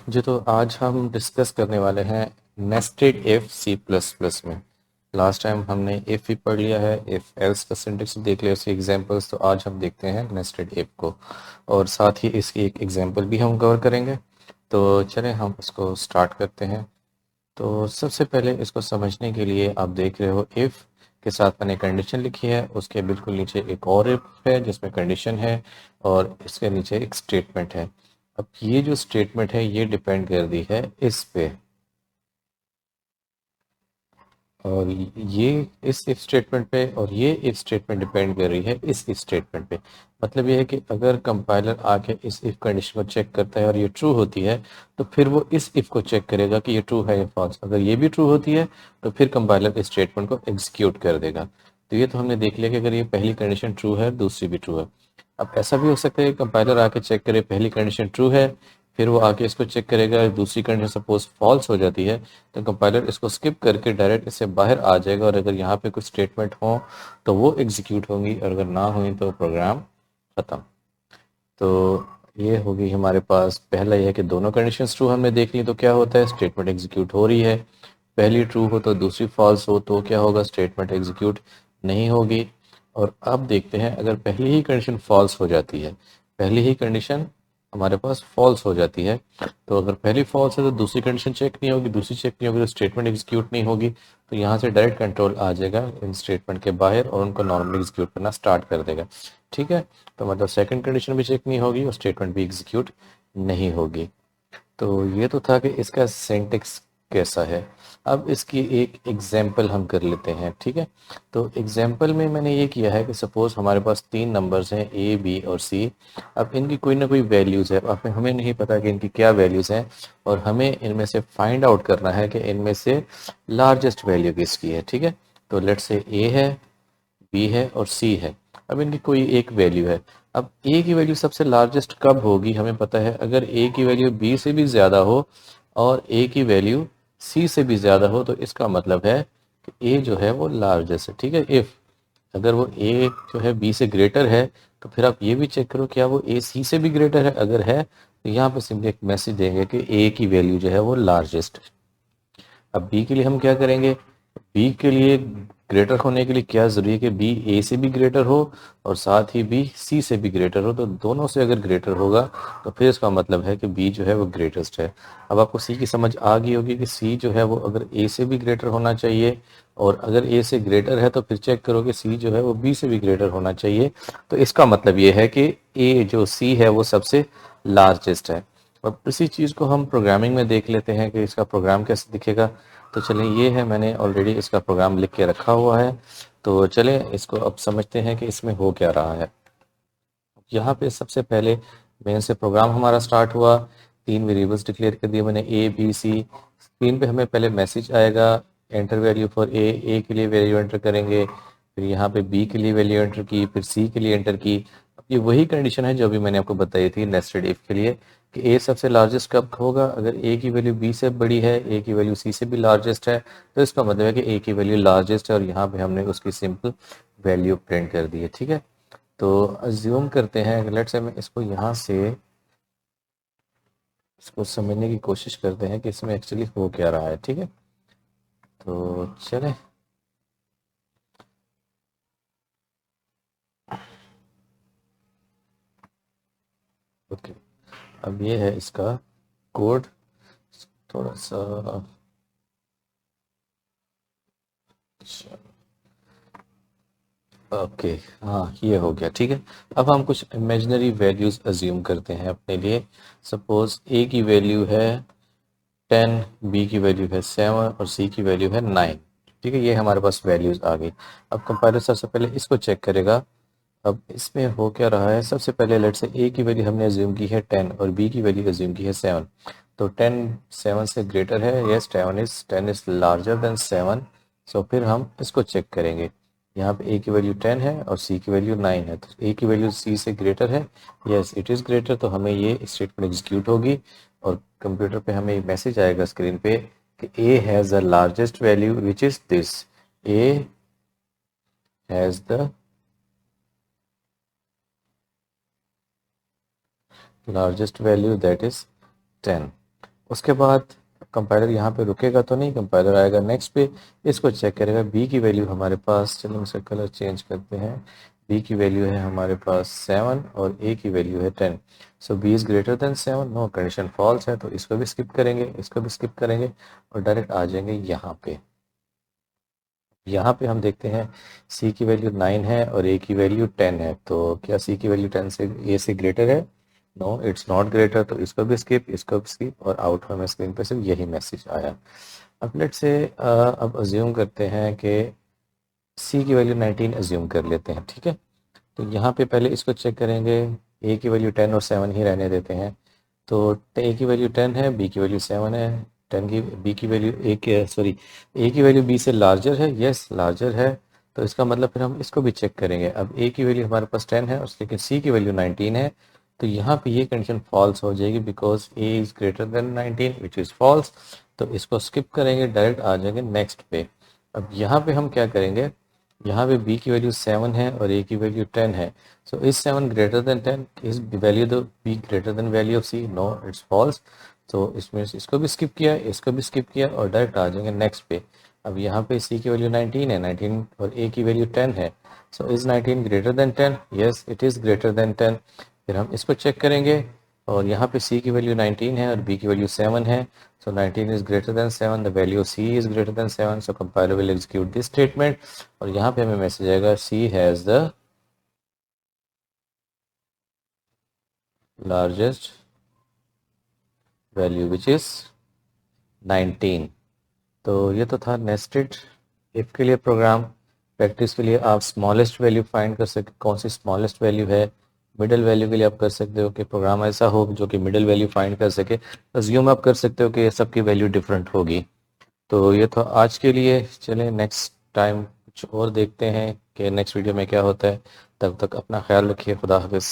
जी, तो आज हम डिस्कस करने वाले हैं nested if C plus plus में। लास्ट टाइम हमने इफ भी पढ़ लिया है, इफ एल्स का सिंटेक्स देख लिया, उसके एग्जांपल्स। तो आज हम देखते हैं नेस्टेड इफ को, और साथ ही इसकी एक एग्जांपल भी हम कवर करेंगे। तो चलें हम इसको स्टार्ट करते हैं। तो सबसे पहले इसको समझने के लिए आप देख रहे हो इफ के साथ मैंने कंडीशन लिखी है, उसके बिल्कुल नीचे एक और इफ है जिसमें कंडीशन है, और इसके नीचे एक स्टेटमेंट है। अब ये जो स्टेटमेंट है ये डिपेंड कर दी है इस पे, और ये इस इफ स्टेटमेंट पे, और ये इफ स्टेटमेंट डिपेंड कर रही है इस इफ स्टेटमेंट पे। मतलब ये है कि अगर कंपाइलर आके इस इफ कंडीशन को चेक करता है और ये ट्रू होती है, तो फिर वो इस इफ को चेक करेगा कि ये ट्रू है या फॉल्स। अगर ये भी ट्रू होती है तो फिर कंपाइलर इस स्टेटमेंट को एग्जीक्यूट कर देगा। तो ये तो हमने देख लिया कि अगर ये पहली कंडीशन ट्रू है, दूसरी भी ट्रू है। अब ऐसा भी हो सकता है कि कंपाइलर आके चेक करे पहली कंडीशन ट्रू है, फिर वो आके इसको चेक करेगा, दूसरी कंडीशन सपोज फॉल्स हो जाती है, तो कंपाइलर इसको स्किप करके डायरेक्ट इससे बाहर आ जाएगा, और अगर यहाँ पे कुछ स्टेटमेंट हो तो वो एग्जीक्यूट होंगी, और अगर ना हुई तो प्रोग्राम खत्म। तो ये होगी हमारे पास। पहला ये है कि दोनों कंडीशंस ट्रू हमने देख ली, तो क्या होता है, स्टेटमेंट एग्जीक्यूट हो रही है। पहली ट्रू हो तो दूसरी फॉल्स हो तो क्या होगा, स्टेटमेंट एग्जीक्यूट नहीं होगी। और अब देखते हैं, अगर पहली ही कंडीशन फॉल्स हो जाती है, पहली ही कंडीशन हमारे पास फॉल्स हो जाती है, तो अगर पहली फॉल्स है तो दूसरी कंडीशन चेक नहीं होगी, दूसरी चेक नहीं होगी तो स्टेटमेंट एग्जीक्यूट नहीं होगी। तो यहाँ से डायरेक्ट कंट्रोल आ जाएगा इन स्टेटमेंट के बाहर, और उनको नॉर्मली एग्जीक्यूट करना स्टार्ट कर देगा। ठीक है, तो मतलब सेकंड कंडीशन भी चेक नहीं होगी और स्टेटमेंट भी एग्जीक्यूट नहीं होगी। तो ये तो था कि इसका सिंटेक्स कैसा है। अब इसकी एक एग्जाम्पल हम कर लेते हैं, ठीक है। तो एग्जाम्पल में मैंने ये किया है कि सपोज हमारे पास तीन नंबर्स हैं, ए बी और सी। अब इनकी कोई ना कोई वैल्यूज़ है, अब हमें नहीं पता कि इनकी क्या वैल्यूज़ हैं, और हमें इनमें से फाइंड आउट करना है कि इनमें से लार्जेस्ट वैल्यू किसकी है। ठीक है, तो लेट्स से ए है, बी है और सी है। अब इनकी कोई एक वैल्यू है। अब ए की वैल्यू सबसे लार्जेस्ट कब होगी, हमें पता है, अगर ए की वैल्यू बी से भी ज़्यादा हो और ए की वैल्यू सी से भी ज़्यादा हो, तो इसका मतलब है कि ए जो है वो लार्जेस्ट है। ठीक है, इफ़ अगर वो ए जो है बी से ग्रेटर है, तो फिर आप ये भी चेक करो क्या वो ए सी से भी ग्रेटर है। अगर है तो यहाँ पे सिंपली एक मैसेज देंगे कि ए की वैल्यू जो है वो लार्जेस्ट है। अब बी के लिए हम क्या करेंगे, बी के लिए ग्रेटर होने के लिए क्या जरूरी है कि बी ए से भी ग्रेटर हो और साथ ही बी सी से भी ग्रेटर हो। तो दोनों से अगर ग्रेटर होगा तो फिर इसका मतलब है कि बी जो है वो ग्रेटेस्ट है। अब आपको सी की समझ आ गई होगी कि सी जो है वो अगर ए से भी ग्रेटर होना चाहिए, और अगर ए से ग्रेटर है तो फिर चेक करो कि सी जो है वो बी से भी ग्रेटर होना चाहिए। तो इसका मतलब ये है कि ए जो सी है वो सबसे लार्जेस्ट है। अब इसी चीज़ को हम प्रोग्रामिंग में देख लेते हैं कि इसका प्रोग्राम कैसे दिखेगा। तो चलें, ये है, मैंने ऑलरेडी इसका प्रोग्राम लिख के रखा हुआ है। तो चलें इसको अब समझते हैं कि इसमें हो क्या रहा है। यहाँ पे सबसे पहले मेन से प्रोग्राम हमारा स्टार्ट हुआ। तीन वेरिएबल्स डिक्लेयर कर दिए मैंने, ए बी सी। स्क्रीन पे हमें पहले मैसेज आएगा, एंटर वैल्यू फॉर ए के लिए वैल्यू एंटर करेंगे, फिर यहाँ पे बी के लिए वैल्यू एंटर की, फिर सी के लिए एंटर की। ये वही कंडीशन है जो अभी मैंने आपको बताई थी नेस्टेड इफ के लिए, कि ए सबसे लार्जेस्ट कब होगा, अगर ए की वैल्यू बी से बड़ी है, ए की वैल्यू सी से भी लार्जेस्ट है, तो इसका मतलब है कि ए की वैल्यू लार्जेस्ट है, और यहाँ पे हमने उसकी सिंपल वैल्यू प्रिंट कर दी है। ठीक है, तो अज्यूम करते हैं, लेट्स से मैं इसको यहाँ से इसको समझने की कोशिश करते हैं कि इसमें एक्चुअली हो क्या रहा है। ठीक है, तो चलें। ओके, अब ये है इसका कोड, थोड़ा सा। ओके, हाँ ये हो गया। ठीक है, अब हम कुछ इमेजिनरी वैल्यूज अज्यूम करते हैं अपने लिए। सपोज ए की वैल्यू है 10, बी की वैल्यू है 7 और सी की वैल्यू है 9। ठीक है, ये हमारे पास वैल्यूज आ गई। अब कंपाइलर सबसे पहले इसको चेक करेगा। अब इसमें हो क्या रहा है, सबसे पहले लेट से ए की वैल्यू हमने अज्यूम की है 10 और बी की वैल्यू अज्यूम की है 7। तो 10 7 से ग्रेटर है, यस 10 इज लार्जर देन 7। सो फिर हम इसको चेक करेंगे। यहाँ पे ए की वैल्यू 10 है और सी की वैल्यू 9 है, तो ए की वैल्यू सी से ग्रेटर है, यस इट इज़ ग्रेटर। तो हमें ये स्टेटमेंट एग्जीक्यूट होगी, और कंप्यूटर पे हमें एक मैसेज आएगा स्क्रीन पे कि A has the largest value which is this, A has the largest value that is 10। उसके बाद कंपाइलर यहाँ पे रुकेगा तो नहीं, कंपाइलर आएगा नेक्स्ट पे, इसको चेक करेगा। बी की वैल्यू हमारे पास, चलिए इसका कलर चेंज करते हैं, बी की वैल्यू है हमारे पास 7 और ए की वैल्यू है 10। So B is greater than 7, no, condition false है, तो इसको भी स्किप करेंगे, इसको भी स्किप करेंगे और डायरेक्ट आ जाएंगे यहाँ पे। यहाँ पे हम देखते हैं सी की वैल्यू 9 है और ए की वैल्यू 10 है, तो क्या सी की वैल्यू 10 से ए से ग्रेटर है? नो, इट्स नॉट ग्रेटर, तो इसको भी स्किप, इसको भी स्किप, और आउट हमें स्क्रीन पे सिर्फ यही मैसेज आया। अब लेट से अब अज्यूम करते हैं कि सी की वैल्यू 19 अज्यूम कर लेते हैं, ठीक है। तो यहाँ पे पहले इसको चेक करेंगे, ए की वैल्यू 10 और 7 ही रहने देते हैं। तो ए की वैल्यू 10 है, बी की वैल्यू 7 है, 10 की बी की वैल्यू ए की वैल्यू बी से लार्जर है, यस लार्जर है, तो इसका मतलब फिर हम इसको भी चेक करेंगे। अब ए की वैल्यू हमारे पास 10 है, लेकिन सी की वैल्यू 19 है, तो यहाँ पे ये कंडीशन फॉल्स हो जाएगी, because A is greater than 19 which is false. तो इसको स्किप करेंगे, डायरेक्ट आ जाएंगे नेक्स्ट पे। अब यहाँ पे हम क्या करेंगे, यहाँ पे b की वैल्यू 7 है और a की वैल्यू 10 है, so is 7 greater than 10, is value the b greater than value of c? No, it's false. तो इसमें इसको भी स्किप किया, इसको भी स्किप किया और डायरेक्ट आ जाएंगे नेक्स्ट पे। अब यहाँ पे c की वैल्यू 19 है, 19 और a की वैल्यू 10 है, so is 19 greater than 10? Yes, it is greater than 10। फिर हम इसको चेक करेंगे, और यहाँ पे c की वैल्यू 19 है और b की वैल्यू 7 है, so 19 is greater than 7, the value of c is greater than 7, so compiler will execute this statement, और यहाँ पे हमें मैसेज आएगा c has the largest value which is 19। तो ये तो था नेस्टेड इफ के लिए प्रोग्राम। प्रैक्टिस के लिए आप स्मॉलेस्ट वैल्यू फाइंड कर सकते, कौन सी स्मॉलेस्ट वैल्यू है। मिडिल वैल्यू के लिए आप कर सकते हो कि प्रोग्राम ऐसा हो जो कि मिडिल वैल्यू फाइंड कर सके। अज्यूम आप कर सकते हो कि सबकी वैल्यू डिफरेंट होगी। तो ये तो आज के लिए, चलें नेक्स्ट टाइम कुछ और देखते हैं कि नेक्स्ट वीडियो में क्या होता है। तब तक अपना ख्याल रखिए, खुदा हाफिज़।